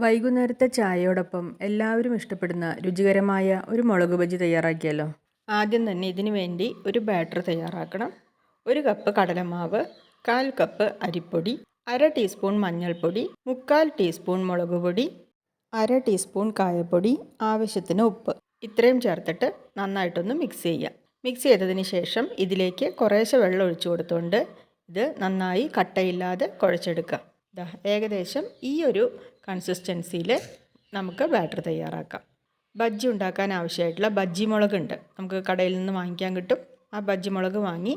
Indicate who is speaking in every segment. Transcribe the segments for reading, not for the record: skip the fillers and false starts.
Speaker 1: വൈകുന്നേരത്തെ ചായയോടൊപ്പം എല്ലാവരും ഇഷ്ടപ്പെടുന്ന രുചികരമായ ഒരു മുളക് ബജി തയ്യാറാക്കിയല്ലോ. ആദ്യം തന്നെ ഇതിനു വേണ്ടി ഒരു ബാറ്റർ തയ്യാറാക്കണം. 1 കപ്പ് കടലമാവ്, 1/4 കപ്പ് അരിപ്പൊടി, 1/2 ടീസ്പൂൺ മഞ്ഞൾപ്പൊടി, 3/4 ടീസ്പൂൺ മുളക് പൊടി, 1/2 ടീസ്പൂൺ കായപ്പൊടി, ആവശ്യത്തിന് ഉപ്പ്. ഇത്രയും ചേർത്തിട്ട് നന്നായിട്ടൊന്ന് മിക്സ് ചെയ്യാം. മിക്സ് ചെയ്തതിന് ശേഷം ഇതിലേക്ക് കുറേശ്ശെ വെള്ളം ഒഴിച്ചു കൊടുത്തുകൊണ്ട് ഇത് നന്നായി കട്ടയില്ലാതെ കുഴച്ചെടുക്കാം. ഏകദേശം ഈ ഒരു കൺസിസ്റ്റൻസിയിൽ നമുക്ക് ബാറ്റർ തയ്യാറാക്കാം. ബജ്ജി ഉണ്ടാക്കാൻ ആവശ്യമായിട്ടുള്ള ബജ്ജി മുളകുണ്ട്, നമുക്ക് കടയിൽ നിന്ന് വാങ്ങിക്കാൻ കിട്ടും. ആ ബജ്ജി മുളക് വാങ്ങി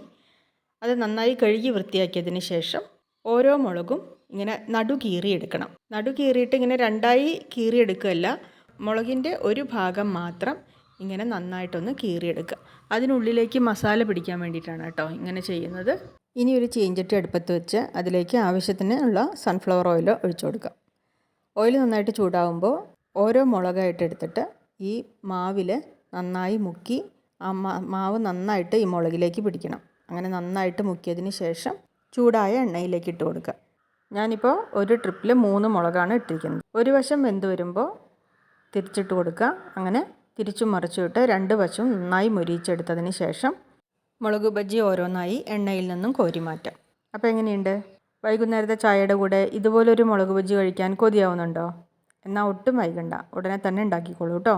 Speaker 1: അത് നന്നായി കഴുകി വൃത്തിയാക്കിയതിന് ശേഷം ഓരോ മുളകും ഇങ്ങനെ നടു കീറിയെടുക്കണം. നടു കീറിയിട്ട് ഇങ്ങനെ രണ്ടായി കീറിയെടുക്കുകയല്ല, മുളകിൻ്റെ ഒരു ഭാഗം മാത്രം ഇങ്ങനെ നന്നായിട്ടൊന്ന് കീറിയെടുക്കുക. അതിനുള്ളിലേക്ക് മസാല പിടിക്കാൻ വേണ്ടിയിട്ടാണ് കേട്ടോ ഇങ്ങനെ ചെയ്യുന്നത്. ഇനി ഒരു ചീഞ്ചട്ടി അടുപ്പത്ത് വെച്ച് അതിലേക്ക് ആവശ്യത്തിന് ഉള്ള സൺഫ്ലവർ ഓയിൽ ഒഴിച്ചു കൊടുക്കാം. ഓയിൽ നന്നായിട്ട് ചൂടാവുമ്പോൾ ഓരോ മുളകായിട്ട് എടുത്തിട്ട് ഈ മാവിൽ നന്നായി മുക്കി ആ മാവ് നന്നായിട്ട് ഈ മുളകിലേക്ക് പിടിക്കണം. അങ്ങനെ നന്നായിട്ട് മുക്കിയതിന് ശേഷം ചൂടായ എണ്ണയിലേക്ക് ഇട്ട് കൊടുക്കുക. ഞാനിപ്പോൾ ഒരു ട്രിപ്പിൽ 3 മുളകാണ് ഇട്ടിരിക്കുന്നത്. ഒരു വശം വെന്ത് വരുമ്പോൾ തിരിച്ചിട്ട് കൊടുക്കുക. അങ്ങനെ തിരിച്ചും മറിച്ചും ഇട്ട് 2 വശവും നന്നായി മൊരിയിച്ചെടുത്തതിന് ശേഷം മുളക് ബജ്ജി ഓരോന്നായി എണ്ണയിൽ നിന്നും കോരി മാറ്റാം. അപ്പോൾ എങ്ങനെയുണ്ട്? വൈകുന്നേരത്തെ ചായയുടെ കൂടെ ഇതുപോലൊരു മുളക് ബജ്ജി കഴിക്കാൻ കൊതിയാവുന്നുണ്ടോ? എന്നാൽ ഒട്ടും വൈകണ്ട, ഉടനെ തന്നെ ഉണ്ടാക്കിക്കോളൂ കേട്ടോ.